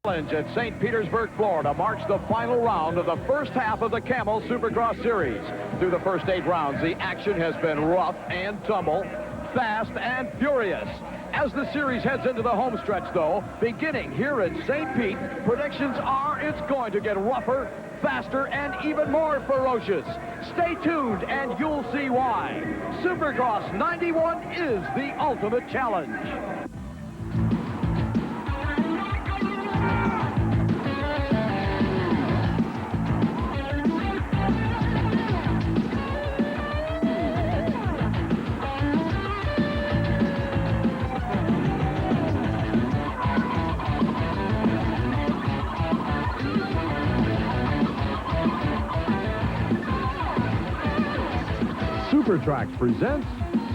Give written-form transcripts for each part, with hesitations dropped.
Challenge at St. Petersburg, Florida marks the final round of the first half of the Camel Supercross Series. Through the first 8 rounds, the action has been rough and tumble, fast and furious. As the series heads into the home stretch, though, beginning here at St. Pete, predictions are it's going to get rougher, faster, and even more ferocious. Stay tuned, and you'll see why. Supercross 91 is the ultimate challenge. Supertrax presents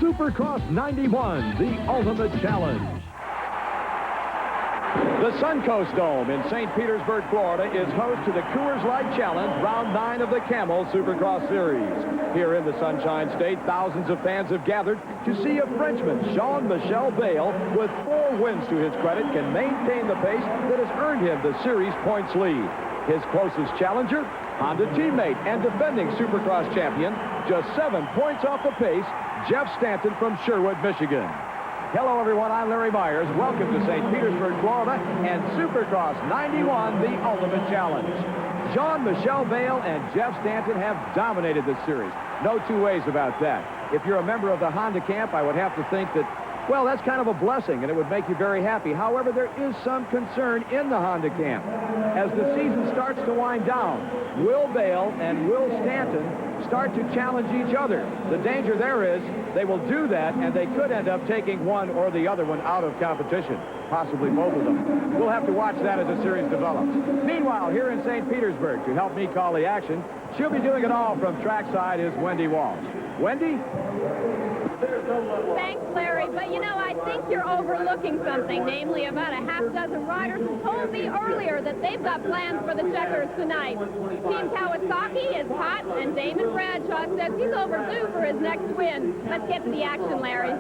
Supercross 91, the ultimate challenge. The Suncoast Dome in St. Petersburg, Florida is host to the Coors Light Challenge, round 9 of the Camel Supercross Series. Here in the Sunshine State, thousands of fans have gathered to see a Frenchman, Jean-Michel Bayle, with 4 wins to his credit, can maintain the pace that has earned him the series points lead. His closest challenger, Honda teammate and defending Supercross champion, just 7 points off the pace, Jeff Stanton from Sherwood, Michigan. Hello, everyone. I'm Larry Myers. Welcome to St. Petersburg, Florida, and Supercross 91, the ultimate challenge. Jean-Michel Bayle and Jeff Stanton have dominated this series. No two ways about that. If you're a member of the Honda camp, I would have to think that, well, that's kind of a blessing, and it would make you very happy. However, there is some concern in the Honda camp. As the season starts to wind down, will Bayle and will Stanton start to challenge each other? The danger there is they will do that, and they could end up taking one or the other one out of competition, possibly both of them. We'll have to watch that as the series develops. Meanwhile, here in St. Petersburg, to help me call the action, she'll be doing it all from trackside, is Wendy Walsh. Wendy? Thanks, Larry, but you know, I think you're overlooking something, namely about a half dozen riders who told me earlier that they've got plans for the checkers tonight. Team Kawasaki is hot, and Damon Bradshaw says he's overdue for his next win. Let's get to the action, Larry.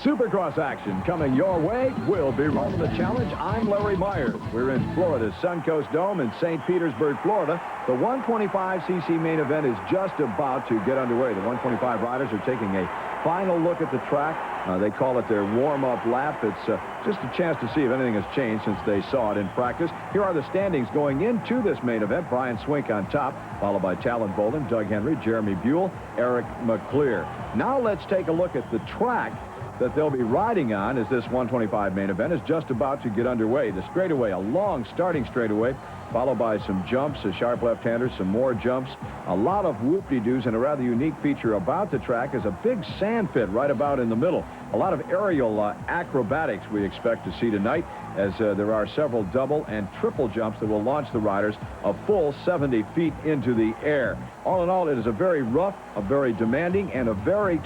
Supercross action coming your way. We'll be running the challenge. I'm Larry Myers. We're in Florida's Suncoast Dome in St. Petersburg, Florida. The 125cc main event is just about to get underway. The 125 riders are taking a final look at the track. They call it their warm-up lap. It's just a chance to see if anything has changed since they saw it in practice. Here are the standings going into this main event. Brian Swink on top, followed by Talon Bolden, Doug Henry, Jeremy Buell, Eric McClear. Now let's take a look at the track that they'll be riding on as this 125 main event is just about to get underway. The straightaway, a long starting straightaway, followed by some jumps, a sharp left-hander, some more jumps, a lot of whoop-de-doos, and a rather unique feature about the track is a big sand pit right about in the middle. A lot of aerial acrobatics we expect to see tonight, as there are several double and triple jumps that will launch the riders a full 70 feet into the air. All in all, it is a very rough, a very demanding, and a very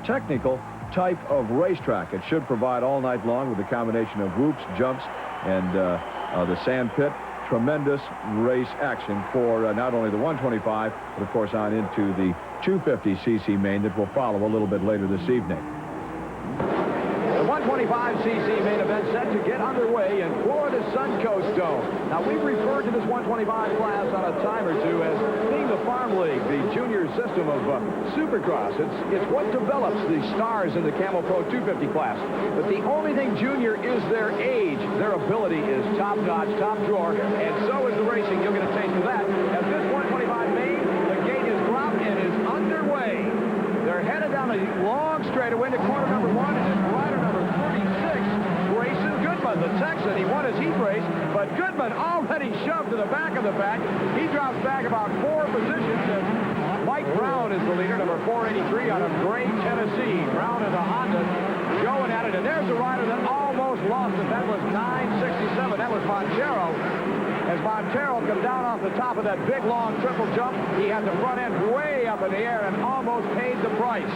technical type of racetrack. It should provide all night long with a combination of whoops, jumps, and the sand pit. Tremendous race action for not only the 125, but of course on into the 250cc main that will follow a little bit later this evening. The 125cc main event set to get underway in Florida's Suncoast Dome. Now, we've referred to this 125 class on a time or two as being the Farm League, the junior system of Supercross. It's what develops the stars in the Camel Pro 250 class. But the only thing junior is their age. Their ability is top-notch, top drawer, and so is the racing. You'll get a taste of that as this 125 main, the gate is dropped and is underway. They're headed down a long straightaway to corner number 1, and it's rider number 36, Grayson Goodman, the Texan. He won his heat race, but Goodman already shoved to the back of the pack. He drops back about 4 positions, and Mike Brown is the leader, number 483 out of Gray, Tennessee. Brown and the Honda going at it, and there's a rider that almost lost it. That was 967. That was Montero. As Montero comes down off the top of that big, long triple jump, he had the front end way up in the air and almost paid the price.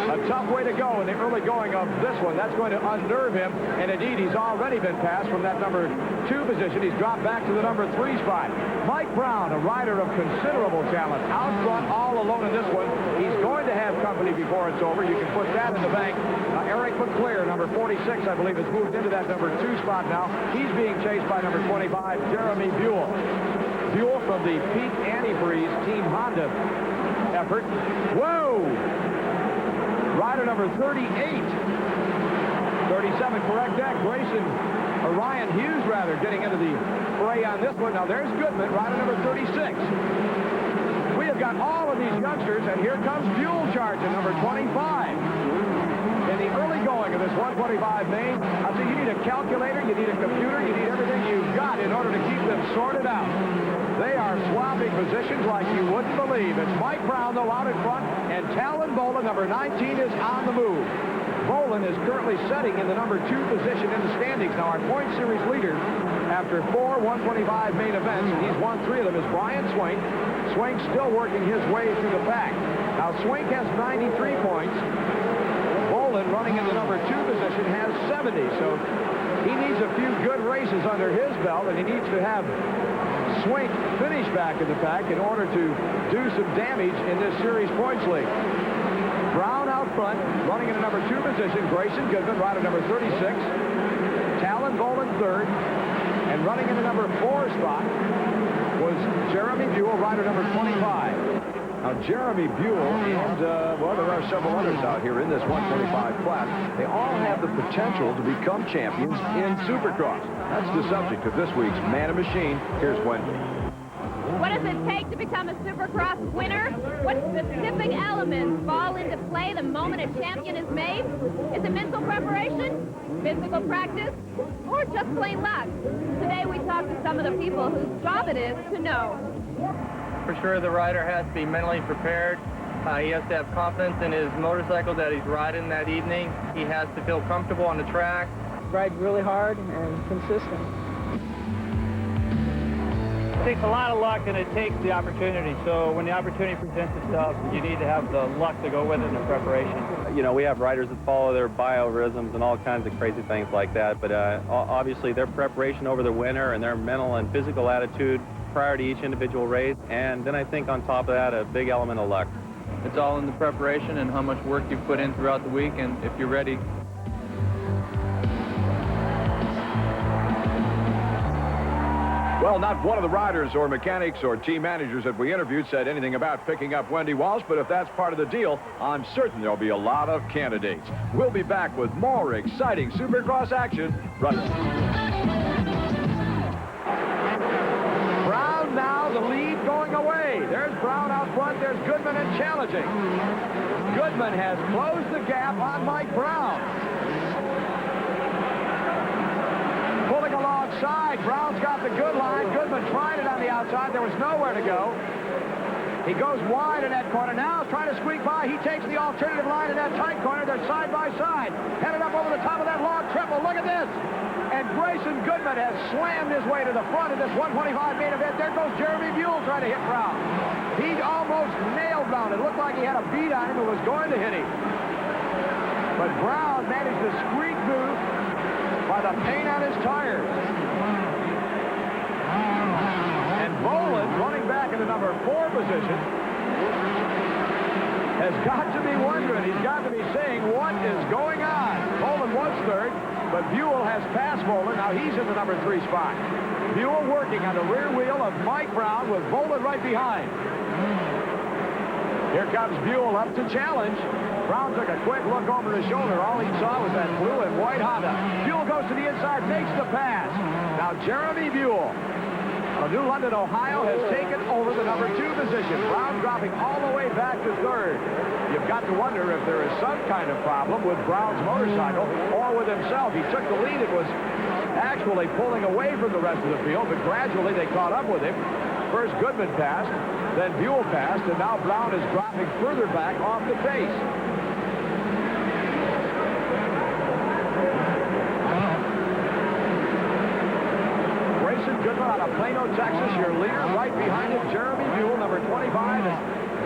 A tough way to go in the early going of this one. That's going to unnerve him, and indeed, he's already been passed from that number 2 position. He's dropped back to the number 3 spot. Mike Brown, a rider of considerable talent, out front all alone in this one. He's going to have company before it's over. You can put that in the bank. Eric McClear, number 46, I believe, has moved into that number 2 spot now. He's being chased by number 25, Jeremy Buell. Buell from the Pete Antifreeze Team Honda effort. Whoa! Rider number 38. 37, correct that. Ryan Hughes, rather, getting into the fray on this one. Now, there's Goodman, rider number 36. We have got all of these youngsters, and here comes Buell charging, number 25. In the early going of this 125 main, I say you need a calculator, you need a computer, you need everything you've got in order to keep them sorted out. They are swapping positions like you wouldn't believe. It's Mike Brown, though, out in front, and Talon Bolin, number 19, is on the move. Bolin is currently setting in the number 2 position in the standings. Now, our point series leader, after 4 125 main events, and he's won 3 of them, is Brian Swank. Swank's still working his way through the pack. Now, Swank has 93 points. Bolin, running in the number 2 position, has 70. So he needs a few good races under his belt, and he needs to have Swank finish back in the pack in order to do some damage in this series points league. Brown out front, running in the number 2 position. Grayson Goodman, rider number 36. Talon Bolin, 3rd. And running in the number 4 spot was Jeremy Buell, rider number 25. Now, Jeremy Buell and, well, there are several others out here in this 125 class. They all have the potential to become champions in Supercross. That's the subject of this week's Man and Machine. Here's Wendy. What does it take to become a Supercross winner? What specific elements fall into play the moment a champion is made? Is it mental preparation, physical practice, or just plain luck? Today we talk to some of the people whose job it is to know. For sure, the rider has to be mentally prepared. He has to have confidence in his motorcycle that he's riding that evening. He has to feel comfortable on the track. Ride really hard and consistent. It takes a lot of luck, and it takes the opportunity. So when the opportunity presents itself, you need to have the luck to go with it in the preparation. You know, we have riders that follow their biorhythms and all kinds of crazy things like that, but obviously their preparation over the winter and their mental and physical attitude prior to each individual race, and then I think on top of that, a big element of luck. It's all in the preparation and how much work you put in throughout the week, and if you're ready. Well, not one of the riders or mechanics or team managers that we interviewed said anything about picking up Wendy Walsh, but if that's part of the deal, I'm certain there'll be a lot of candidates. We'll be back with more exciting Supercross action. Brown now, the lead going away. There's Brown out front. There's Goodman and challenging. Goodman has closed the gap on Mike Brown. Pulling alongside. Brown's got the good line. Goodman tried it on the outside. There was nowhere to go. He goes wide in that corner. Now trying to squeak by. He takes the alternative line in that tight corner. They're side by side. Headed up over the top of that long triple. Look at this. And Grayson Goodman has slammed his way to the front of this 125 main event. There goes Jeremy Buell trying to hit Brown. He almost nailed Brown. It looked like he had a beat on him and was going to hit him. But Brown managed to squeak through by the paint on his tires. And Bolin, running back in the number 4 position, has got to be wondering. He's got to be saying, what is going on? Bolin was 3rd, but Buell has passed Bolin. Now he's in the number 3 spot. Buell working on the rear wheel of Mike Brown with Bolin right behind. Here comes Buell up to challenge. Brown took a quick look over his shoulder. All he saw was that blue and white Honda. Buell goes to the inside, makes the pass. Now Jeremy Buell of New London, Ohio, has taken over the number 2 position. Brown dropping all the way back to 3rd. You've got to wonder if there is some kind of problem with Brown's motorcycle or with himself. He took the lead and was actually pulling away from the rest of the field, but gradually they caught up with him. First Goodman passed, then Buell passed, and now Brown is dropping further back off the pace. Goodman out of Plano, Texas, your leader. Right behind him, Jeremy Buell, number 25. And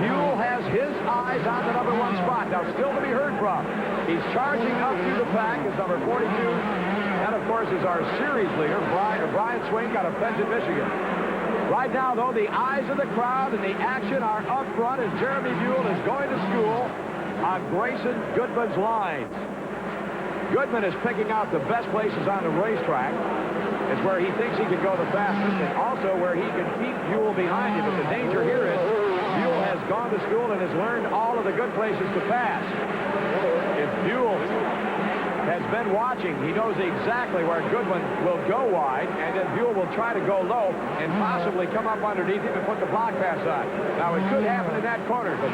Buell has his eyes on the number 1 spot. Now, still to be heard from. He's charging up through the pack is number 42. That, of course, is our series leader, Brian Swink out of Fenton, Michigan. Right now, though, the eyes of the crowd and the action are up front as Jeremy Buell is going to school on Grayson Goodman's lines. Goodman is picking out the best places on the racetrack. It's where he thinks he can go the fastest and also where he can keep Buell behind him. But the danger here is Buell has gone to school and has learned all of the good places to pass. If Buell has been watching, he knows exactly where Goodman will go wide, and then Buell will try to go low and possibly come up underneath him and put the block pass on. Now, it could happen in that corner, but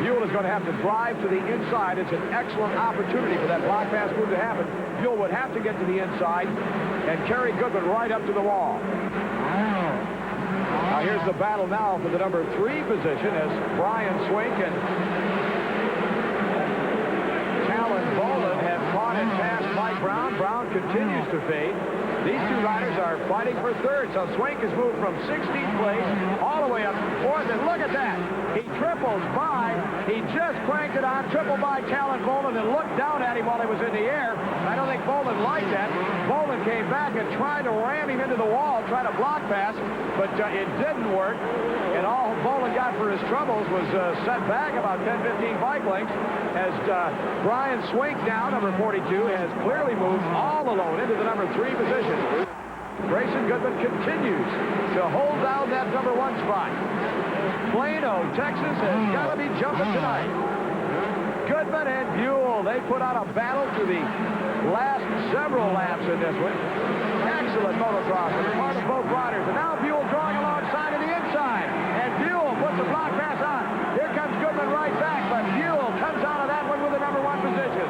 Buell is going to have to drive to the inside. It's an excellent opportunity for that block pass move to happen. Buell would have to get to the inside and carry Goodman right up to the wall. Now, here's the battle now for the number 3 position as Brian Swink and Boland have fought and passed Mike Brown. Brown continues to fade. These two riders are fighting for third. So Swink has moved from 16th place all the way up to 4th. And look at that. He triples by. He just cranked it on, tripled by Talon Boland and looked down at him while he was in the air. I don't think Boland liked that. Boland came back and tried to ram him into the wall, try to block pass, but it didn't work. And all Boland got for his troubles was set back about 10-15 bike lengths as Brian Swink now, number 42, has clearly moved all alone into the number 3 position. Grayson Goodman continues to hold down that number 1 spot. Plano, Texas has got to be jumping tonight. Goodman and Buell, they put on a battle through the last several laps in this one. Excellent motocross on the part of both riders. And now Buell drawing alongside to the inside. And Buell puts the block pass on. Here comes Goodman right back, but Buell comes out of that one with the number 1 position.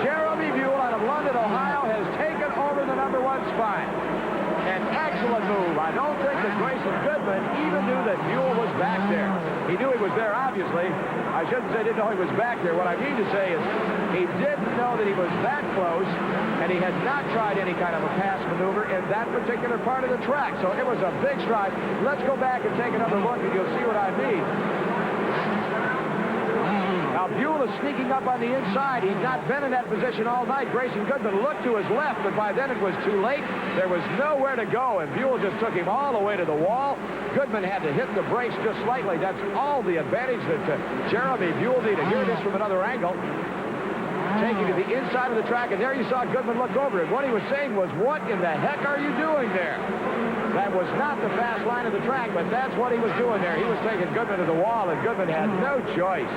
Jeremy Buell out of London, Ohio, has taken over the number 1 spot. An excellent move. I don't think that Grayson Goodman even knew that Buell was back there. He knew he was there, obviously. I shouldn't say didn't know he was back there. What I mean to say is he didn't know that he was that close, and he had not tried any kind of a pass maneuver in that particular part of the track. So it was a big stride. Let's go back and take another look, and you'll see what I mean. Now, Buell is sneaking up on the inside. He's not been in that position all night. Grayson Goodman looked to his left, but by then it was too late. There was nowhere to go, and Buell just took him all the way to the wall. Goodman had to hit the brakes just slightly. That's all the advantage that Jeremy Buell needed. Here it is from another angle. Taking to the inside of the track, and there you saw Goodman look over it. What he was saying was, what in the heck are you doing there? That was not the fast line of the track, but that's what he was doing there. He was taking Goodman to the wall, and Goodman had no choice.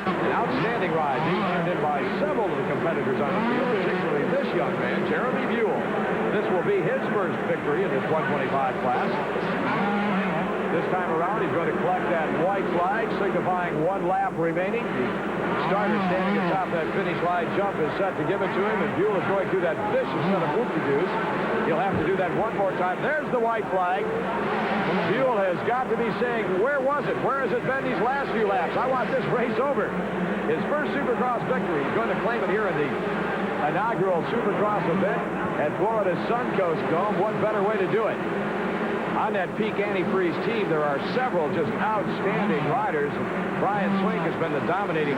An outstanding ride being turned in by several of the competitors on the field, particularly this young man, Jeremy Buell. This will be his first victory in this 125 class. This time around, he's going to collect that white flag, signifying 1 lap remaining. The starter standing atop that finish line jump is set to give it to him, and Buell is going through that vicious set of whoop-de-doos. He'll have to do that one more time. There's the white flag. Buell has got to be saying, where was it? Where has it been these last few laps? I want this race over. His first Supercross victory. He's going to claim it here in the inaugural Supercross event at Florida's Suncoast Dome. What better way to do it? On that peak antifreeze team, there are several just outstanding riders. Brian Swink has been the dominating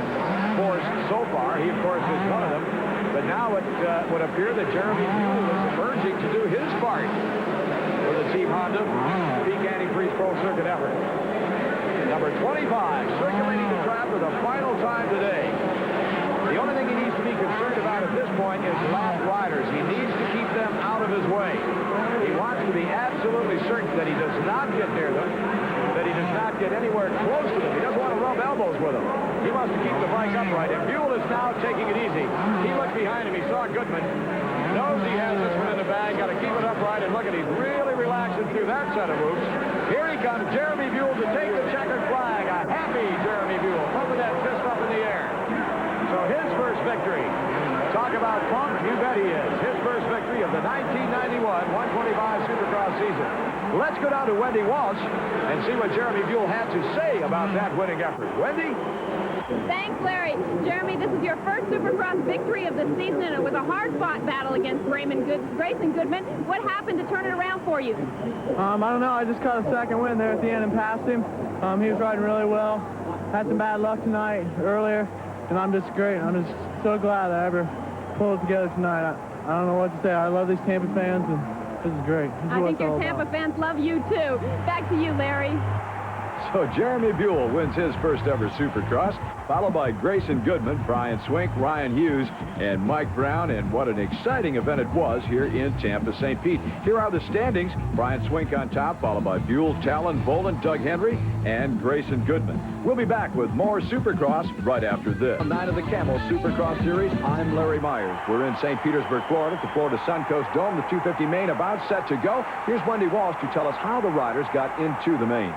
force so far. He, of course, is one of them. But now it would appear that Jeremy Buell is emerging to do his part for the Team Honda Peak Antifreeze Pro Circuit effort. Number 25, circulating the track for the final time today. The only thing he needs to be concerned about at this point is lap riders. He needs to keep them out of his way. He wants to be absolutely certain that he does not get near them, that he does not get anywhere close to them. He doesn't want to rub elbows with them. He wants to keep the bike upright, and Buell is now taking it easy. He looked behind him. He saw Goodman. Knows he has this one in the bag. Got to keep it upright, and look at, he's really relaxing through that set of moves. Here he comes, Jeremy Buell, to take the checkered flag. A happy Jeremy Buell, pumping that fist up in the air. So his first victory. Talk about pumped, you bet he is. His first victory of the 1991 125 Supercross season. Let's go down to Wendy Walsh and see what Jeremy Buell had to say about that winning effort. Wendy? Thanks, Larry. Jeremy, this is your first Supercross victory of the season, and it was a hard-fought battle against Grayson Goodman. What happened to turn it around for you? I don't know. I just caught a second win there at the end and passed him. He was riding really well. Had some bad luck tonight, earlier, and I'm just great. I'm just so glad I ever pulled it together tonight. I don't know what to say. I love these Tampa fans, and this is great. I think your Tampa fans love you, too. Back to you, Larry. So Jeremy Buell wins his first ever Supercross, followed by Grayson Goodman, Brian Swink, Ryan Hughes, and Mike Brown. And what an exciting event it was here in Tampa, St. Pete. Here are the standings. Brian Swink on top, followed by Buell, Talon, Bolin, Doug Henry, and Grayson Goodman. We'll be back with more Supercross right after this. 9 of the Camel Supercross Series, I'm Larry Myers. We're in St. Petersburg, Florida, at the Florida Suncoast Dome. The 250 main about set to go. Here's Wendy Walsh to tell us how the riders got into the main.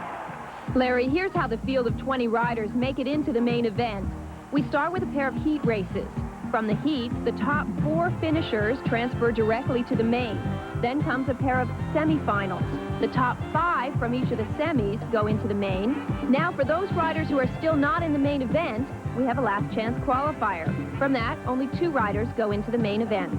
Larry, here's how the field of 20 riders make it into the main event. We start with a pair of heat races. From the heats, the top 4 finishers transfer directly to the main. Then comes a pair of semifinals. The top 5 from each of the semis go into the main. Now, for those riders who are still not in the main event, we have a last chance qualifier. From that, only 2 riders go into the main event.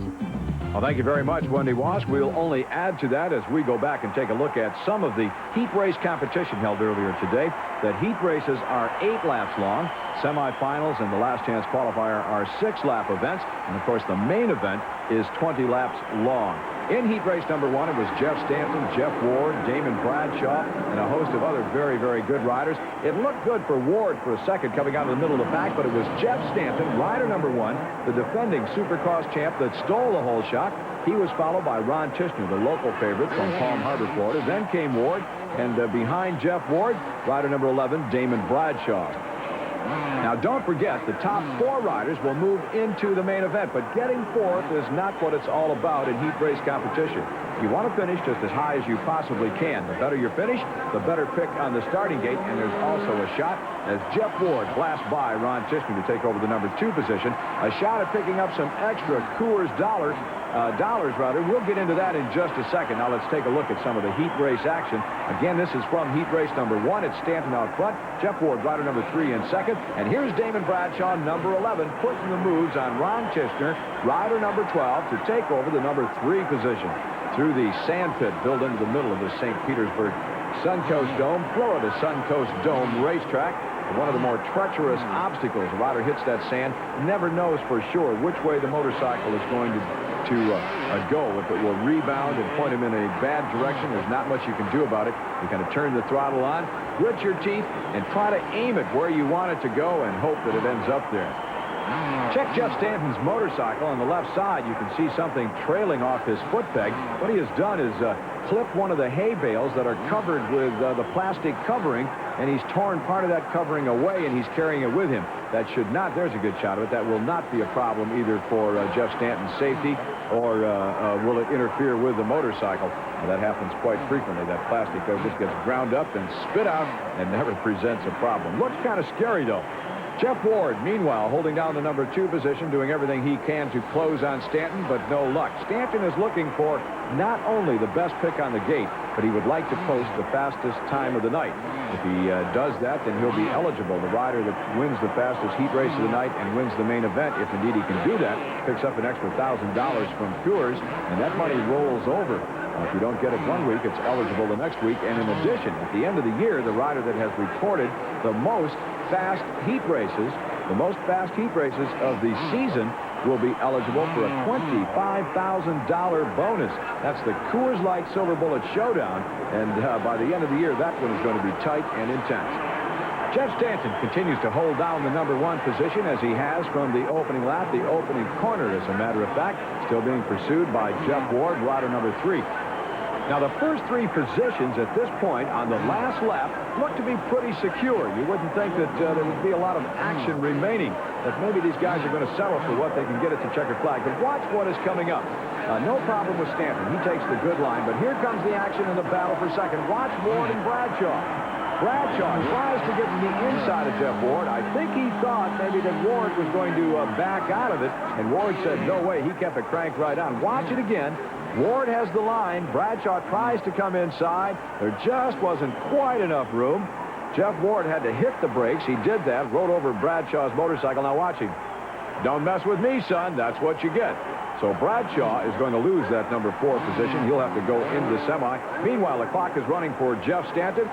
Well, thank you very much, Wendy Walsh. We'll only add to that as we go back and take a look at some of the heat race competition held earlier today. That heat races are 8 laps long. Semifinals and the last chance qualifier are 6-lap events. And, of course, the main event is 20 laps long. In heat race number 1, it was Jeff Stanton, Jeff Ward, Damon Bradshaw, and a host of other very, very good riders. It looked good for Ward for a second coming out of the middle of the pack, but it was Jeff Stanton, rider number 1, the defending Supercross champ, that stole the whole shot. He was followed by Ron Tishner, the local favorite from Palm Harbor, Florida. Then came Ward, and behind Jeff Ward, rider number 11, Damon Bradshaw. Now, don't forget, the top 4 riders will move into the main event, but getting 4th is not what it's all about in heat race competition. You want to finish just as high as you possibly can. The better your finish, the better pick on the starting gate, and there's also a shot as Jeff Ward blasts by Ron Tishner to take over the number 2 position. A shot at picking up some extra Coors dollars. We'll get into that in just a second. Now let's take a look at some of the heat race action. Again, this is from heat race number 1. It's Stanton out front. Jeff Ward, rider number 3, in second. And here's Damon Bradshaw, number 11, putting the moves on Ron Tishner, rider number 12, to take over the number 3 position. Through the sand pit built into the middle of the St. Petersburg Suncoast Dome, Florida Suncoast Dome racetrack. One of the more treacherous obstacles. A rider hits that sand, never knows for sure which way the motorcycle is going to go. If it will rebound and point him in a bad direction, there's not much you can do about it. You kind of turn the throttle on, grit your teeth, and try to aim it where you want it to go and hope that it ends up there. Check Jeff Stanton's motorcycle on the left side. You can see something trailing off his foot peg. What he has done is clip one of the hay bales that are covered with the plastic covering, and he's torn part of that covering away, and he's carrying it with him. That should not, there's a good shot of it, that will not be a problem either for Jeff Stanton's safety or will it interfere with the motorcycle. Well, that happens quite frequently. That plastic just gets ground up and spit out and never presents a problem. Looks kind of scary, though. Jeff Ward, meanwhile, holding down the number 2 position, doing everything he can to close on Stanton, but no luck. Stanton is looking for not only the best pick on the gate, but he would like to post the fastest time of the night. If he does that, then he'll be eligible. The rider that wins the fastest heat race of the night and wins the main event, if indeed he can do that, picks up an extra $1,000 from Coors, and that money rolls over. If you don't get it one week, it's eligible the next week. And in addition, at the end of the year, the rider that has recorded the most fast heat races, of the season, will be eligible for a $25,000 bonus. That's the Coors Light Silver Bullet Showdown. And by the end of the year, that one is going to be tight and intense. Jeff Stanton continues to hold down the number 1 position as he has from the opening lap, the opening corner, as a matter of fact, still being pursued by Jeff Ward, rider number 3. Now, the first 3 positions at this point on the last lap look to be pretty secure. You wouldn't think that there would be a lot of action remaining, that maybe these guys are going to settle for what they can get at the checkered flag. But watch what is coming up. No problem with Stanton. He takes the good line, but here comes the action in the battle for second. Watch Ward and Bradshaw. Bradshaw tries to get to the inside of Jeff Ward. I think he thought maybe that Ward was going to back out of it, and Ward said no way. He kept it cranked right on. Watch it again. Ward has the line. Bradshaw tries to come inside. There just wasn't quite enough room. Jeff Ward had to hit the brakes. He did that, rode over Bradshaw's motorcycle. Now watch him. Don't mess with me, son. That's what you get. So Bradshaw is going to lose that number 4 position. He'll have to go into the semi. Meanwhile, the clock is running for Jeff Stanton.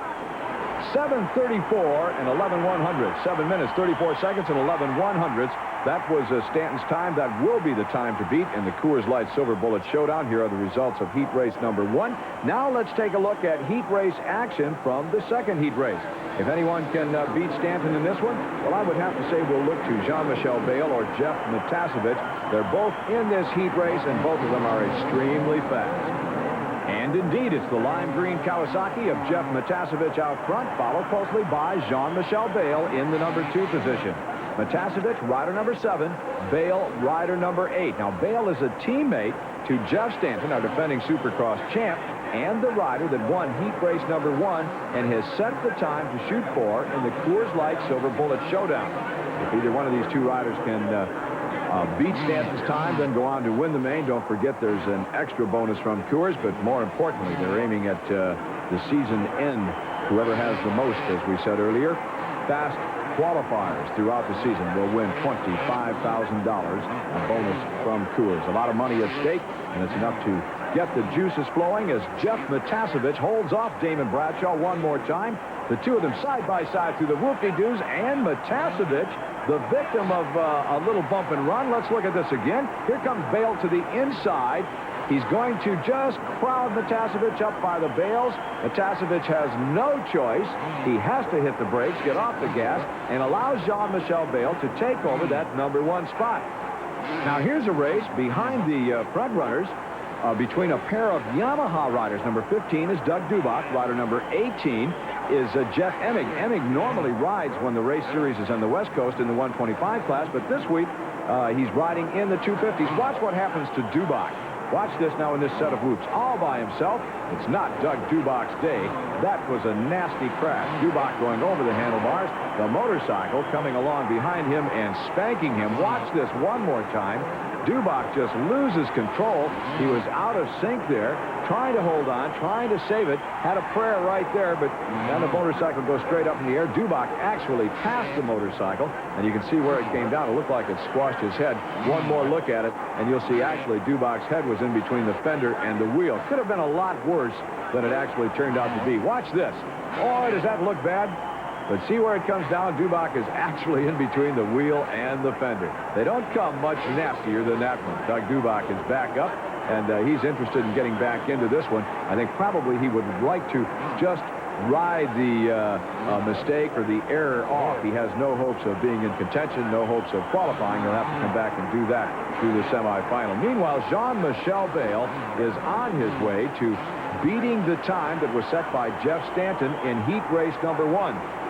7:34 and 11/100. 7 minutes, 34 seconds, and 11/100. That was Stanton's time. That will be the time to beat in the Coors Light Silver Bullet Showdown. Here are the results of heat race number 1. Now let's take a look at heat race action from the second heat race. If anyone can beat Stanton in this one, well, I would have to say we'll look to Jean-Michel Bayle or Jeff Matasevich. They're both in this heat race, and both of them are extremely fast. And indeed, it's the lime green Kawasaki of Jeff Matasevich out front, followed closely by Jean-Michel Bayle in the number 2 position. Matasevich, rider number 7, Bayle, rider number 8. Now, Bayle is a teammate to Jeff Stanton, our defending Supercross champ, and the rider that won heat race number 1 and has set the time to shoot for in the Coors Light Silver Bullet Showdown. If either one of these two riders can beat Stanton's time, then go on to win the main. Don't forget there's an extra bonus from Coors, but more importantly, they're aiming at the season end. Whoever has the most, as we said earlier, fast qualifiers throughout the season will win $25,000, a bonus from Coors. A lot of money at stake, and it's enough to get the juices flowing as Jeff Matasevich holds off Damon Bradshaw one more time. The two of them side by side through the whoop-de-doos, and Matasevich, the victim of a little bump and run. Let's look at this again. Here comes Bayle to the inside. He's going to just crowd Matasevich up by the bales. Matasevich has no choice. He has to hit the brakes, get off the gas, and allows Jean-Michel Bayle to take over that number 1 spot. Now here's a race behind the front runners between a pair of Yamaha riders. Number 15 is Doug Dubach. Rider number 18 is Jeff Emig. Emig normally rides when the race series is on the West Coast in the 125 class, but this week he's riding in the 250s. Watch what happens to Dubach. Watch this now in this set of whoops. All by himself. It's not Doug Dubach's day. That was a nasty crash. Dubach going over the handlebars. The motorcycle coming along behind him and spanking him. Watch this one more time. Dubach just loses control. He was out of sync there, trying to hold on, trying to save it. Had a prayer right there, but then the motorcycle goes straight up in the air. Dubach actually passed the motorcycle, and you can see where it came down. It looked like it squashed his head. One more look at it, and you'll see actually Dubach's head was in between the fender and the wheel. Could have been a lot worse than it actually turned out to be. Watch this. Oh, does that look bad? But see where it comes down. Dubach is actually in between the wheel and the fender. They don't come much nastier than that one. Doug Dubach is back up, and he's interested in getting back into this one. I think probably he would like to just ride the mistake or the error off. He has no hopes of being in contention, no hopes of qualifying. He'll have to come back and do that through the semifinal. Meanwhile, Jean-Michel Bayle is on his way to beating the time that was set by Jeff Stanton in heat race number 1.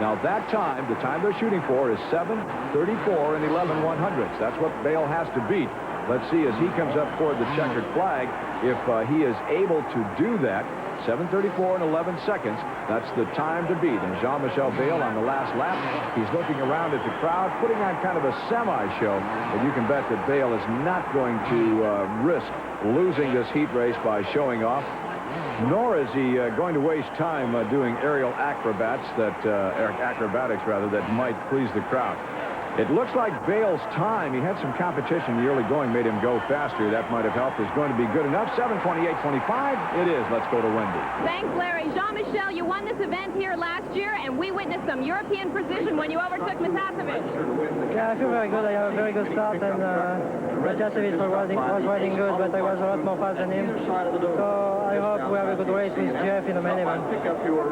Now that time, the time they're shooting for is 7:34 and 11/100. That's what Bayle has to beat. Let's see as he comes up toward the checkered flag if he is able to do that. 7:34 and 11 seconds. That's the time to beat. And Jean-Michel Bayle on the last lap, he's looking around at the crowd, putting on kind of a semi-show. But you can bet that Bayle is not going to risk losing this heat race by showing off. Nor is he going to waste time doing aerial acrobatics that might please the crowd. It looks like Bayle's time, he had some competition in the early going, made him go faster. That might have helped. Is going to be good enough. 7:28.25. It is. Let's go to Wendy. Thanks, Larry. Jean-Michel, you won this event here last year, and we witnessed some European precision when you overtook Matasevich. Yeah, I feel very good. I have a very good start, and Matasevich was riding good, but I was a lot more fast than him. So I hope we have a good race with Jeff in the main event.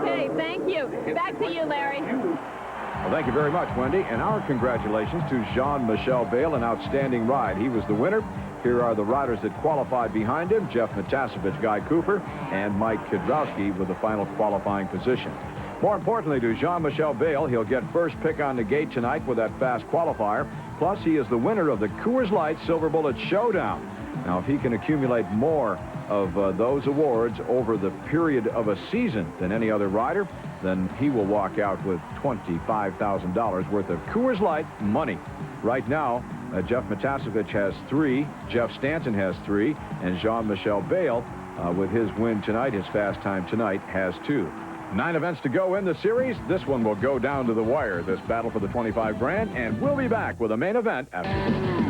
Okay, thank you. Back to you, Larry. Well, thank you very much, Wendy. And our congratulations to Jean-Michel Bayle, an outstanding ride. He was the winner. Here are the riders that qualified behind him: Jeff Matasevich, Guy Cooper, and Mike Kidrowski with the final qualifying position. More importantly to Jean-Michel Bayle, he'll get first pick on the gate tonight with that fast qualifier. Plus, he is the winner of the Coors Light Silver Bullet Showdown. Now, if he can accumulate more of those awards over the period of a season than any other rider, then he will walk out with $25,000 worth of Coors Light money. Right now, Jeff Matasevich has 3, Jeff Stanton has 3, and Jean-Michel Bayle, with his win tonight, his fast time tonight, has 2. 9 events to go in the series. This one will go down to the wire, this battle for the 25 grand, and we'll be back with a main event after this.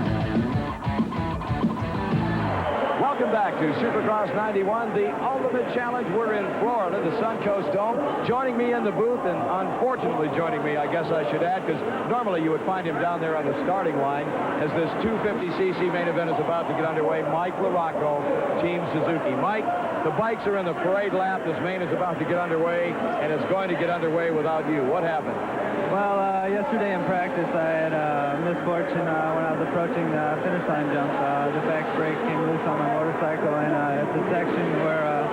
Welcome back to Supercross 91, the ultimate challenge. We're in Florida, the Suncoast Dome. Joining me in the booth, and unfortunately joining me, I guess I should add, because normally you would find him down there on the starting line as this 250cc main event is about to get underway. Mike LaRocco, Team Suzuki. Mike, the bikes are in the parade lap. This main is about to get underway, and it's going to get underway without you. What happened? Well, yesterday in practice, I had misfortune when I was approaching the finish line jump. The back brake came loose on my motorcycle, and it's a section where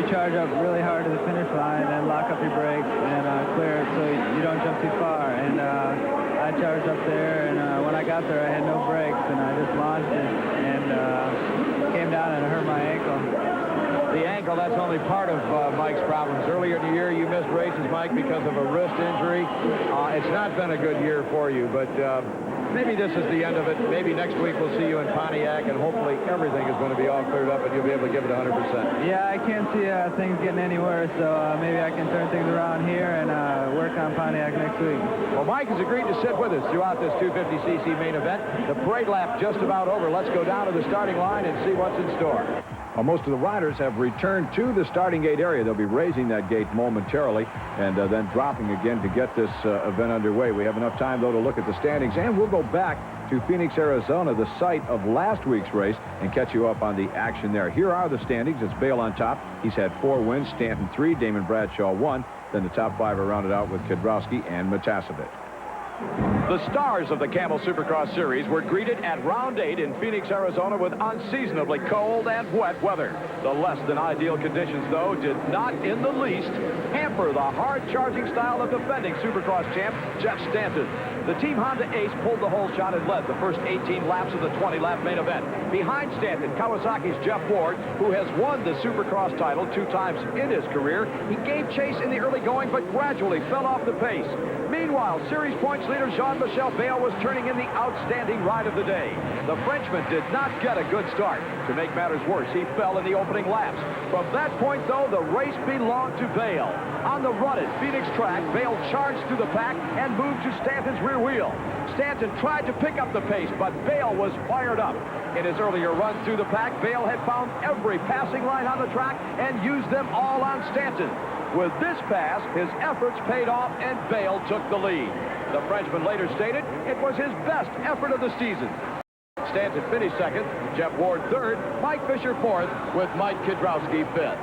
you charge up really hard to the finish line and lock up your brakes and clear it so you don't jump too far. And I charged up there, and when I got there, I had no brakes, and I just launched it and came down and hurt my ankle. The ankle, that's only part of Mike's problems. Earlier in the year, you missed races, Mike, because of a wrist injury. It's not been a good year for you, but maybe this is the end of it. Maybe next week we'll see you in Pontiac, and hopefully everything is going to be all cleared up, and you'll be able to give it 100%. Yeah, I can't see things getting any worse, so maybe I can turn things around here and work on Pontiac next week. Well, Mike has agreed to sit with us throughout this 250cc main event. The parade lap just about over. Let's go down to the starting line and see what's in store. Well, most of the riders have returned to the starting gate area. They'll be raising that gate momentarily and then dropping again to get this event underway. We have enough time, though, to look at the standings, and we'll go back to Phoenix, Arizona, the site of last week's race, and catch you up on the action there. Here are the standings. It's Bayle on top. He's had 4 wins, Stanton 3, Damon Bradshaw 1. Then the top 5 are rounded out with Kedrowski and Matasevich. The stars of the Camel Supercross Series were greeted at round 8 in Phoenix, Arizona with unseasonably cold and wet weather. The less than ideal conditions, though, did not in the least hamper the hard-charging style of defending Supercross champ Jeff Stanton. The Team Honda ace pulled the whole shot and led the first 18 laps of the 20-lap main event. Behind Stanton, Kawasaki's Jeff Ward, who has won the Supercross title 2 times in his career, he gave chase in the early going but gradually fell off the pace. Meanwhile, series points leader Jean-Michel Bayle was turning in the outstanding ride of the day. The Frenchman did not get a good start. To make matters worse, he fell in the opening laps. From that point, though, the race belonged to Bayle. On the run at Phoenix track, Bayle charged through the pack and moved to Stanton's rear wheel. Stanton tried to pick up the pace, but Bayle was fired up. In his earlier run through the pack, Bayle had found every passing line on the track and used them all on Stanton. With this pass, his efforts paid off, and Bayle took the lead. The Frenchman later stated it was his best effort of the season. Stanton finished second, Jeff Ward third, Mike Fisher fourth, with Mike Kedrowski fifth.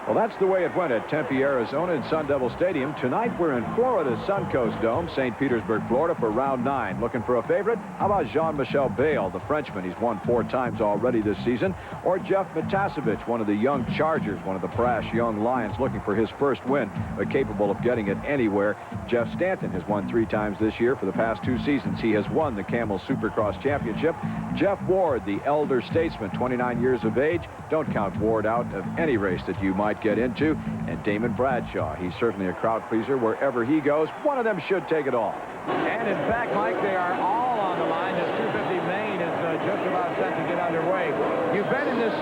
Well, that's the way it went at Tempe, Arizona, in Sun Devil Stadium. Tonight, we're in Florida's Suncoast Dome, St. Petersburg, Florida, for round 9. Looking for a favorite? How about Jean-Michel Bayle, the Frenchman? He's won 4 times already this season. Or Jeff Matasevich, one of the young Chargers, one of the brash young Lions, looking for his first win, but capable of getting it anywhere. Jeff Stanton has won 3 times this year. For the past 2 seasons, he has won the Camel Supercross Championship. Jeff Ward, the elder statesman, 29 years of age. Don't count Ward out of any race that you might get into. And Damon Bradshaw, he's certainly a crowd pleaser wherever he goes. One of them should take it all. And in fact, Mike, they are all on the line. This 250 main is just about set to get underway. You've been in this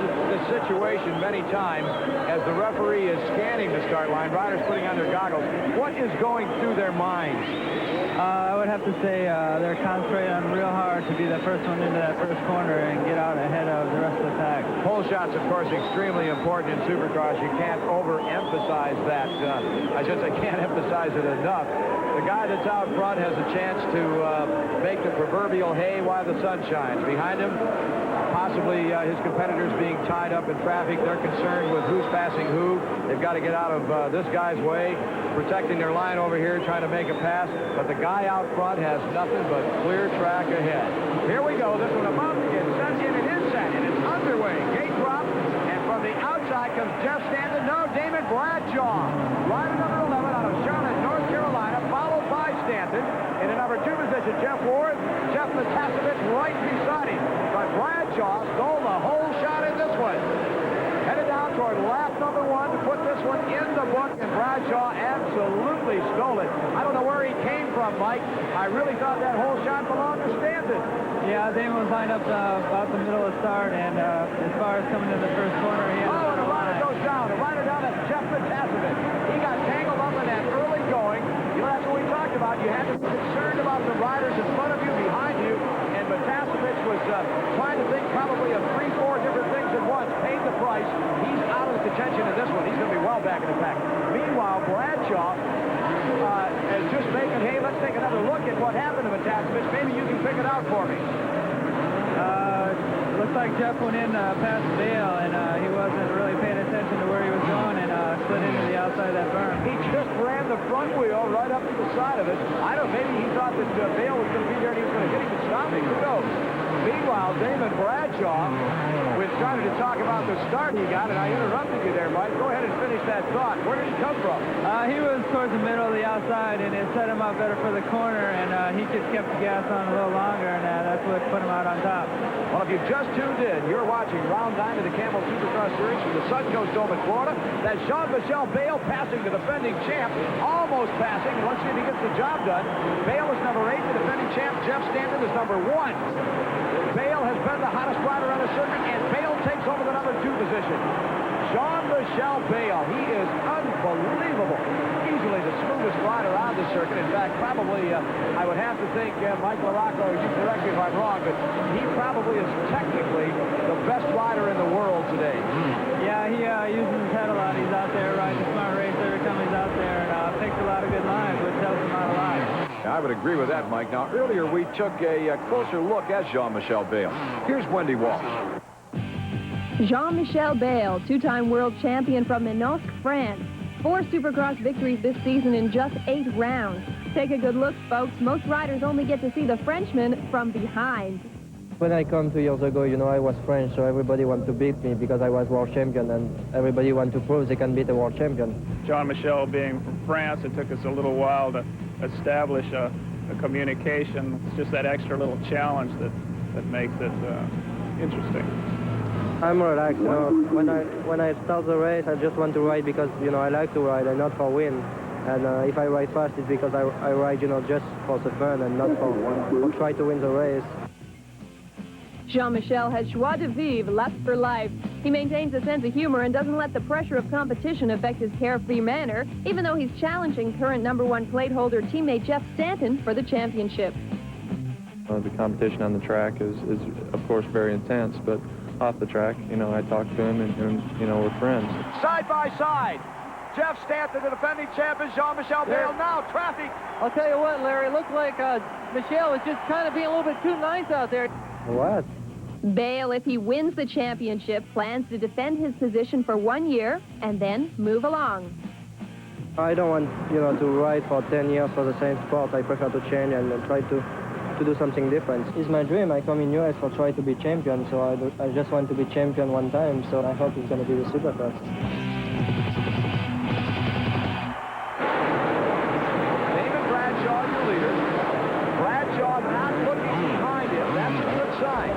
situation many times as the referee is scanning the start line, riders putting on their goggles. What is going through their minds? I would have to say they're concentrating on real hard to be the first one into that first corner and get out ahead of the rest of the pack. Pole shots, of course, extremely important in Supercross. You can't overemphasize that. I can't emphasize it enough. The guy that's out front has a chance to make the proverbial hay while the sun shines. Behind him, possibly his competitors being tied up in traffic. They're concerned with who's passing who. They've got to get out of this guy's way, protecting their line over here, trying to make a pass. But the guy out front has nothing but clear track ahead. Here we go. This one about to get set in. It is set, and it's underway. Gate drop, and from the outside comes Jeff Stanton. No, Damon Bradshaw. Rider number 11 out of Charlotte, North Carolina, followed by Stanton. In the number 2 position, cars of Jeff Ward. Jeff Matasevich right beside him. But Bradshaw stole the whole shot in this one. Headed down toward lap number 1 to put this one in the book, and Bradshaw absolutely stole it. I don't know where he came from, Mike. I really thought that whole shot belonged to Stanton. Yeah, Damon was lined up about the middle of the start, and as far as coming to the first corner, he had the rider goes down. The rider down, that's Jeff Matasevich. He got tangled up in that early going. You know, that's what we talked about. You had to be concerned about the riders in front of you, behind you, and Matasevich was trying to think probably of 3, 4 different things at once, paid the price. He's out of the contention in this one. He's going to be well back in the pack. Meanwhile, Bradshaw is just making, hey, let's take another look at what happened to Matasevich. Maybe you can pick it out for me. Looks like Jeff went in past Bale, and he wasn't really paying attention to where he was going, and slid into the outside of that berm. He just ran the front wheel right up to the side of it. I don't know, maybe he thought that Bale was going to be there and he was going to hit him and stop him. Who knows? Meanwhile, Damon Bradshaw, we started to talk about the start he got, and I interrupted you there, Mike. Go ahead and finish that thought. Where did he come from? He was towards the middle of the outside, and it set him up better for the corner, and he just kept the gas on a little longer, and that's what put him out on top. Well, if you've just tuned in, you're watching Round 9 of the Camel Supercross Series from the Suncoast Dome in Florida. That's Jean-Michel Bale passing the defending champ, almost passing. Let's see if he gets the job done. Bale is number 8, the defending champ. Jeff Stanton is number 1. Bale has been the hottest rider on the circuit, and Bale takes over the number 2 position. Jean-Michel Bale, he is unbelievable. Easily the smoothest rider on the circuit. In fact, probably, I would have to think, Mike LaRocco, you correct me if I'm wrong, but he probably is technically the best rider in the world today. Yeah, he uses his head a lot. He's out there riding a smart race every time he's out there, and picks a lot of good lines, which helps him out a lot. I would agree with that, Mike. Now, earlier we took a closer look at Jean-Michel Bale. Here's Wendy Walsh. Jean-Michel Bale, 2-time world champion from Manosque, France. 4 Supercross victories this season in just 8 rounds. Take a good look, folks. Most riders only get to see the Frenchman from behind. When I come 2 years ago, you know, I was French, so everybody wanted to beat me because I was world champion, and everybody wanted to prove they can beat a world champion. Jean-Michel being from France, it took us a little while to establish a communication. It's just that extra little challenge that makes it interesting. I'm relaxed, you know. When I start the race, I just want to ride because, you know, I like to ride and not for win. And if I ride fast, it's because I ride, you know, just for the fun and not for try to win the race. Jean-Michel has joie de vivre, lust for life. He maintains a sense of humor and doesn't let the pressure of competition affect his carefree manner, even though he's challenging current #1 plate holder teammate Jeff Stanton for the championship. The competition on the track is of course, very intense, but off the track, you know, I talk to him and you know, we're friends. Side by side, Jeff Stanton, the defending champion, Jean-Michel Bale. Now traffic. I'll tell you what, Larry, it looked like Michel was just kind of being a little bit too nice out there. What? Bale, if he wins the championship, plans to defend his position for 1 year and then move along. I don't want, you know, to ride for 10 years for the same sport. I prefer to change and try to do something different. It's my dream. I come in US for try to be champion, so I just want to be champion one time, so I hope it's going to be the Supercross. David Bradshaw, your leader. Bradshaw not looking behind him. That's a good sign.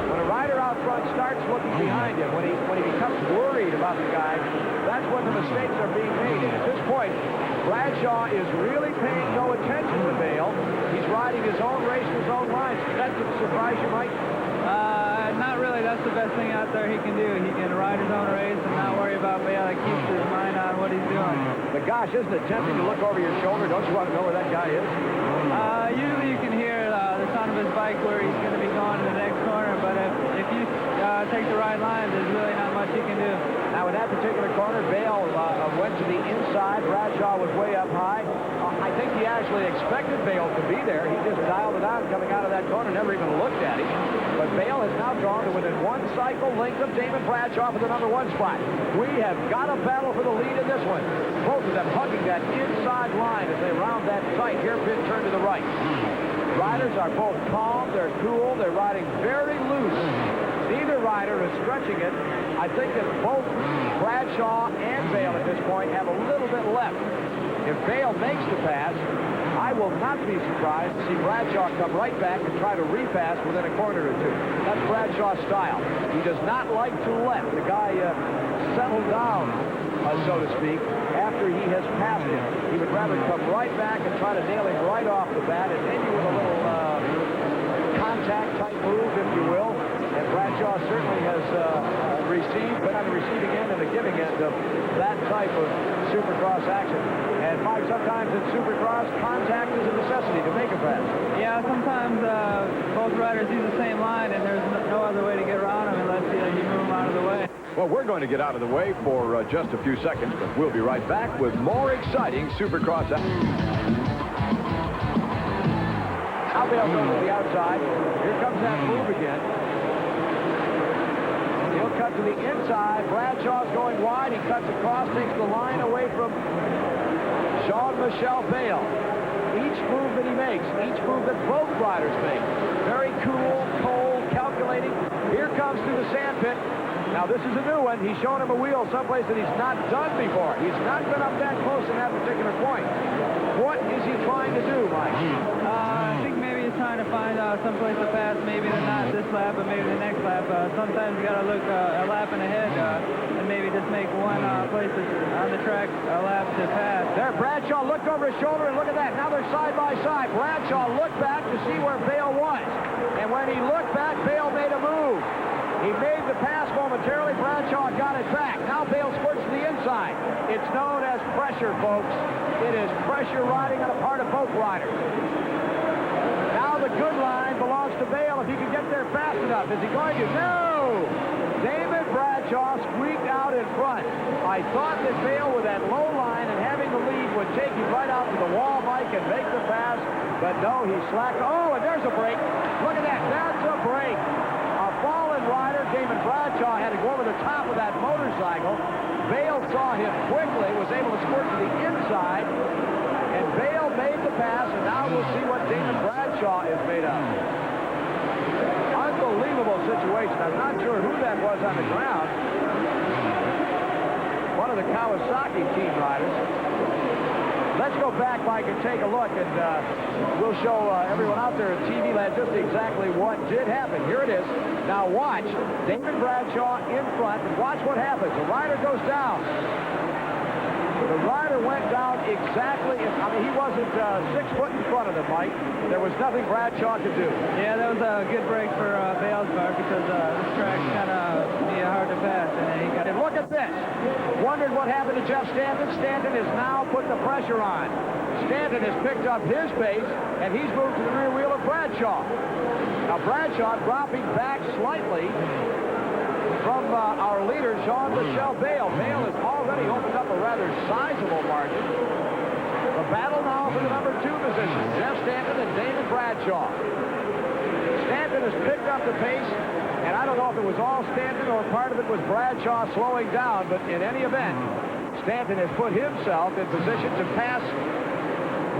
When a rider out front starts looking behind him, when he becomes worried about the guy, that's when the mistakes are being made. And at this point, Bradshaw is really paying no attention to Bale. He's riding his own race, his own lines. That could surprise you, Mike? Not really. That's the best thing out there he can do. He can ride his own race and not worry about Bale. He keeps his mind on what he's doing. But gosh, isn't it tempting to look over your shoulder? Don't you want to know where that guy is? Usually you can hear the sound of his bike where he's going to be going to the next corner, but if you take the right line, there's really not much you can do. Now, in that particular corner, Bale went to the inside. Bradshaw was way up high. I think he actually expected Bale to be there. He just dialed it out coming out of that corner, never even looked at him. But Bale has now gone to within 1 cycle length of Damon Bradshaw for the #1 spot. We have got a battle for the lead in this one. Both of them hugging that inside line as they round that tight hairpin turn to the right. Riders are both calm, they're cool, they're riding very loose. Neither rider is stretching it. I think that both Bradshaw and Bale at this point have a little bit left. If Bale makes the pass, I will not be surprised to see Bradshaw come right back and try to repass within a corner or two. That's Bradshaw's style. He does not like to let the guy settle down, so to speak, after he has passed him. He would rather come right back and try to nail him right off the bat, and maybe with a little contact-type move, if you will. And Bradshaw certainly has been on the receiving end and the giving end of that type of Supercross action. And Mike, sometimes in Supercross, contact is a necessity to make a pass. Yeah, sometimes both riders use the same line, and there's no other way to get around them unless you move them out of the way. Well, we're going to get out of the way for just a few seconds, but we'll be right back with more exciting Supercross action. Now Bale goes to the outside. Here comes that move again. He'll cut to the inside. Bradshaw's going wide. He cuts across, takes the line away from Jean-Michel Bale. Each move that he makes, each move that both riders make, very cool, cold, calculating. Here comes through the sand pit. Now, this is a new one. He's showing him a wheel someplace that he's not done before. He's not been up that close in that particular point. What is he trying to do, Mike? I think maybe he's trying to find someplace to pass. Maybe not this lap, but maybe the next lap. Sometimes you got to look a lap and ahead and maybe just make one place on the track a lap to pass. There, Bradshaw looked over his shoulder, and look at that. Now they're side by side. Bradshaw looked back to see where Bale was. And when he looked back, Bale made a move. He made the pass momentarily. Bradshaw got it back. Now Bale squirts to the inside. It's known as pressure, folks. It is pressure riding on the part of both riders. Now the good line belongs to Bale if he can get there fast enough. Is he going to? No! David Bradshaw squeaked out in front. I thought that Bale with that low line and having the lead would take him right out to the wall, Mike, and make the pass. But no, he slacked. Oh, and there's a break. Look at that. That's a break. Fallen rider, David Bradshaw, had to go over the top of that motorcycle. Bale saw him quickly, was able to squirt to the inside, and Bale made the pass, and now we'll see what David Bradshaw is made of. Unbelievable situation. I'm not sure who that was on the ground. One of the Kawasaki team riders. Let's go back, Mike, and take a look, and we'll show everyone out there at TV Land just exactly what did happen. Here it is. Now watch. David Bradshaw in front, and watch what happens. The rider goes down. The rider went down exactly, I mean, he wasn't 6 foot in front of them, Mike. There was nothing Bradshaw could do. Yeah, that was a good break for Bale's car because this track's kind of hard to pass. And look at this. Wondered what happened to Jeff Stanton. Stanton is now putting the pressure on. Stanton has picked up his pace, and he's moved to the rear wheel of Bradshaw. Now, Bradshaw dropping back slightly from our leader, Jean-Michel Bale. Bale has already opened up a rather sizable margin. The battle now for the number 2 position, Jeff Stanton and David Bradshaw. Stanton has picked up the pace, and I don't know if it was all Stanton or part of it was Bradshaw slowing down, but in any event, Stanton has put himself in position to pass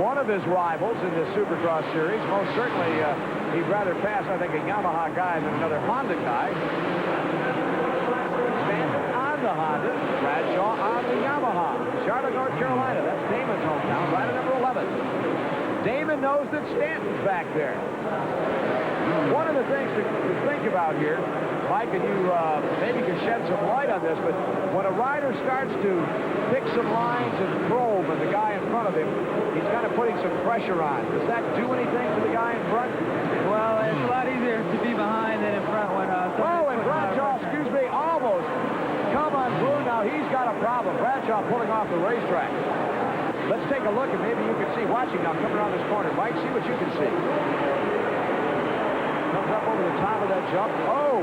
one of his rivals in this Supercross series. Most certainly, he'd rather pass, I think, a Yamaha guy than another Honda guy. Stanton on the Honda, Bradshaw on the Yamaha. Charlotte, North Carolina, that's Damon's hometown, rider number 11. Damon knows that Stanton's back there. One of the things to think about here, Mike, and you maybe can shed some light on this, but when a rider starts to pick some lines and probe at the guy in front of him, he's kind of putting some pressure on. Does that do anything to the guy in front? Well, it's a lot easier to be behind than in front when... oh, and Bradshaw, excuse me, almost come unglued. Now he's got a problem. Bradshaw pulling off the racetrack. Let's take a look, and maybe you can see, watching now, coming around this corner. Mike, see what you can see. Comes up over the top of that jump. Oh,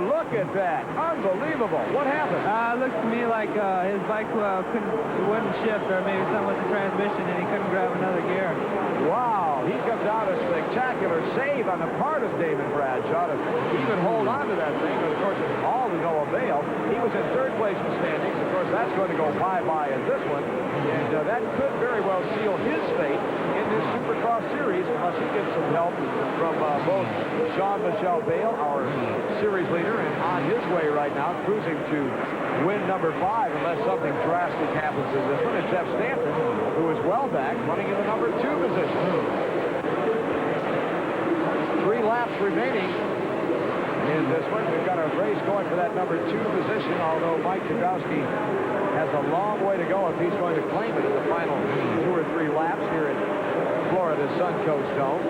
look at that. Unbelievable. What happened? It looked to me like his bike wouldn't shift, or maybe something with the transmission, and he couldn't grab another gear. Wow. He comes out a spectacular save on the part of David Bradshaw to even hold on to that thing. But, of course, it's all to no avail. He was in 3rd place in standings. Of course, that's going to go bye-bye in this one. And that could very well seal his fate in this Supercross series unless he gets some help from both Jean-Michel Bale, our series leader, and on his way right now, cruising to win number 5 unless something drastic happens in this one. It's Jeff Stanton, who is well back, running in the number 2 position. 3 laps remaining in this one. We've got a race going for that number 2 position, although Mike Kedrowski has a long way to go if he's going to claim it in the final 2 or 3 laps here at Florida's Suncoast Dome.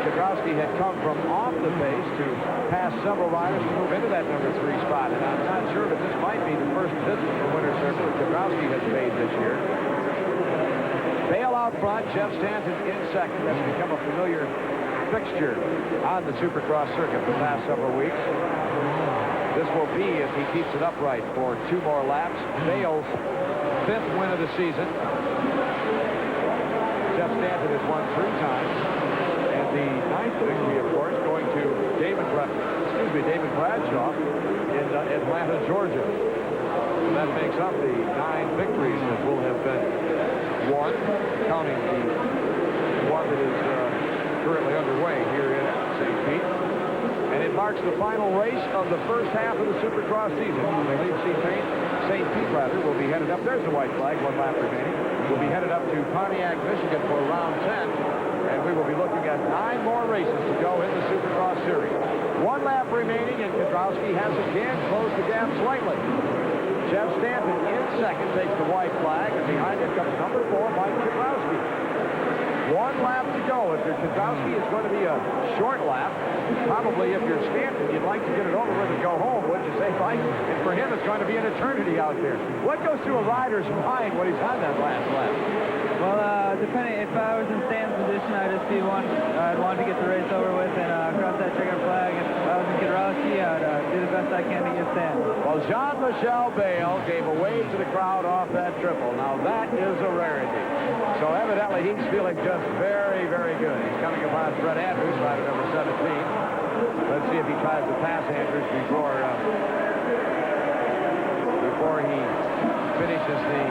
Kedrowski had come from off the pace to pass several riders to move into that number 3 spot, and I'm not sure that this might be the first visit to the winner's circle that Kedrowski has made this year. Bale out front, Jeff Stanton in second. That's become a familiar fixture on the Supercross circuit the past several weeks. This will be, if he keeps it upright, for 2 more laps. Bale's 5th win of the season. Jeff Stanton has won 3 times. And the 9th victory, of course, going to David Bradshaw in Atlanta, Georgia. So that makes up the 9 victories that will have been won, counting the one that is currently underway here in St. Pete. And it marks the final race of the first half of the Supercross season. I believe St. Pete will be headed up. There's the white flag, 1 lap remaining. We'll be headed up to Pontiac, Michigan for round 10. And we will be looking at 9 more races to go in the Supercross series. 1 lap remaining, and Kedrowski has again closed the gap slightly. Jeff Stanton in second takes the white flag, and behind him comes number 4, Mike Kedrowski. 1 lap to go. If you're Kedrowski, it's going to be a short lap. Probably if you're Stanton, you'd like to get it over with and go home, wouldn't you say, Mike? And for him, it's going to be an eternity out there. What goes through a rider's mind when he's on that last lap? Well, depending, if I was in Stan's position, I'd want to get the race over with and cross that checkered flag. If I was in Kedrowski, I'd do the best I can to get Stan. Well, Jean-Michel Bale gave a wave to the crowd off that triple. Now, that is a rarity. So, evidently, he's feeling just very, very good. He's coming upon Brett Andrews, rider number 17. Let's see if he tries to pass Andrews before he finishes the...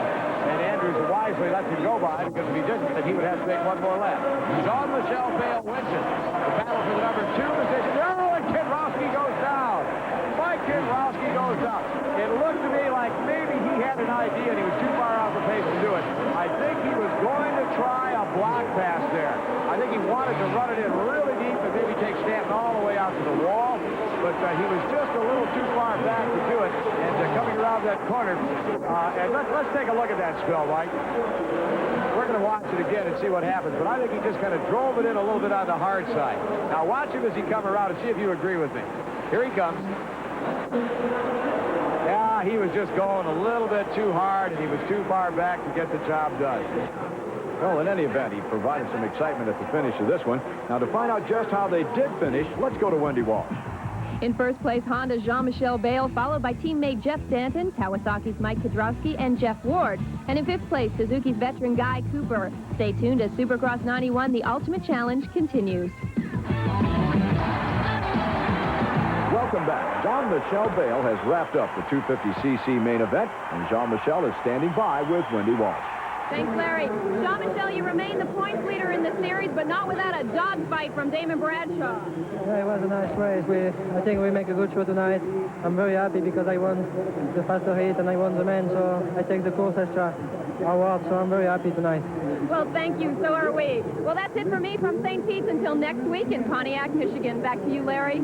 And Andrews wisely lets him go by, because if he didn't, then he would have to make 1 more lap. Jean-Michel Bale wins it. The battle for the number 2 position. Oh, and Kedrowski goes down. Mike Kedrowski goes down. It looked to me like maybe he had an idea and he was too far off the pace to do it. I think he was going to try a block pass there. I think he wanted to run it in really deep and maybe take Stanton all the way out to the wall. But he was just a little too far back to do it. And coming around that corner, and let's take a look at that spill, Mike. We're going to watch it again and see what happens. But I think he just kind of drove it in a little bit on the hard side. Now watch him as he comes around and see if you agree with me. Here he comes. Yeah, he was just going a little bit too hard, and he was too far back to get the job done. Well, in any event, he provided some excitement at the finish of this one. Now, to find out just how they did finish, let's go to Wendy Walsh. In first place, Honda's Jean-Michel Bale, followed by teammate Jeff Stanton, Kawasaki's Mike Kedrowski, and Jeff Ward. And in 5th place, Suzuki's veteran Guy Cooper. Stay tuned as Supercross 91, the Ultimate Challenge, continues. Welcome back. Jean-Michel Bale has wrapped up the 250cc main event, and Jean-Michel is standing by with Wendy Walsh. Thanks, Larry. Jean-Michel, you remain the points leader in the series, but not without a dogfight from Damon Bradshaw. Yeah, it was a nice race. I think we make a good show tonight. I'm very happy because I won the faster heat and I won the men, so I take the course extra award, so I'm very happy tonight. Well, thank you. So are we. Well, that's it for me from St. Pete's until next week in Pontiac, Michigan. Back to you, Larry.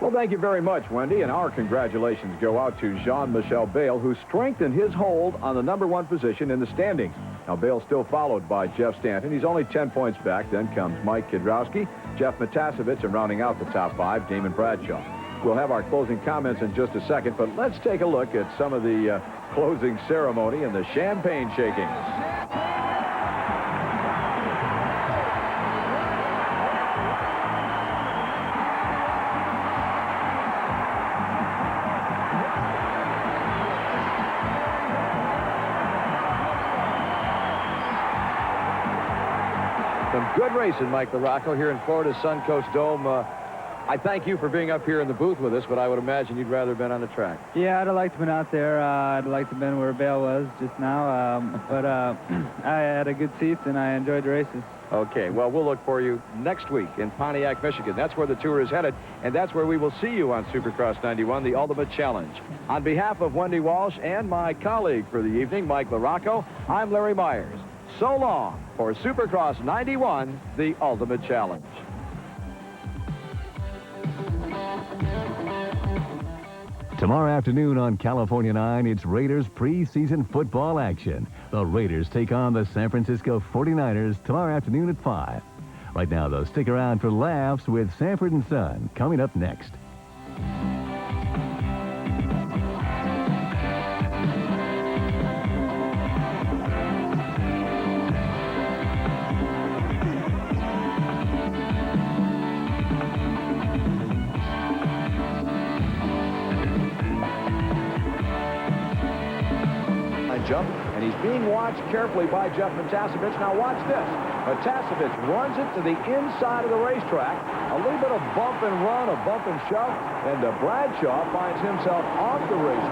Well, thank you very much, Wendy, and our congratulations go out to Jean-Michel Bale, who strengthened his hold on the number 1 position in the standings. Now, Bale's still followed by Jeff Stanton. He's only 10 points back. Then comes Mike Kedrowski, Jeff Matasevich, and rounding out the top 5, Damon Bradshaw. We'll have our closing comments in just a second, but let's take a look at some of the closing ceremony and the champagne shaking. Some good racing, Mike LaRocco, here in Florida's Suncoast Dome I thank you for being up here in the booth with us, but I would imagine you'd rather have been on the track. Yeah, I'd have liked to have been out there. I'd have liked to have been where Bale was just now. But I had a good seat, and I enjoyed the races. Okay, well, we'll look for you next week in Pontiac, Michigan. That's where the tour is headed, and that's where we will see you on Supercross 91, the Ultimate Challenge. On behalf of Wendy Walsh and my colleague for the evening, Mike LaRocco, I'm Larry Myers. So long for Supercross 91, the Ultimate Challenge. Tomorrow afternoon on California 9, it's Raiders preseason football action. The Raiders take on the San Francisco 49ers tomorrow afternoon at 5. Right now, though, stick around for laughs with Sanford and Son coming up next. Jump, and he's being watched carefully by Jeff Matasevich. Now watch this. Matasevich runs it to the inside of the racetrack. A little bit of bump and run, a bump and shove, and Bradshaw finds himself off the racetrack.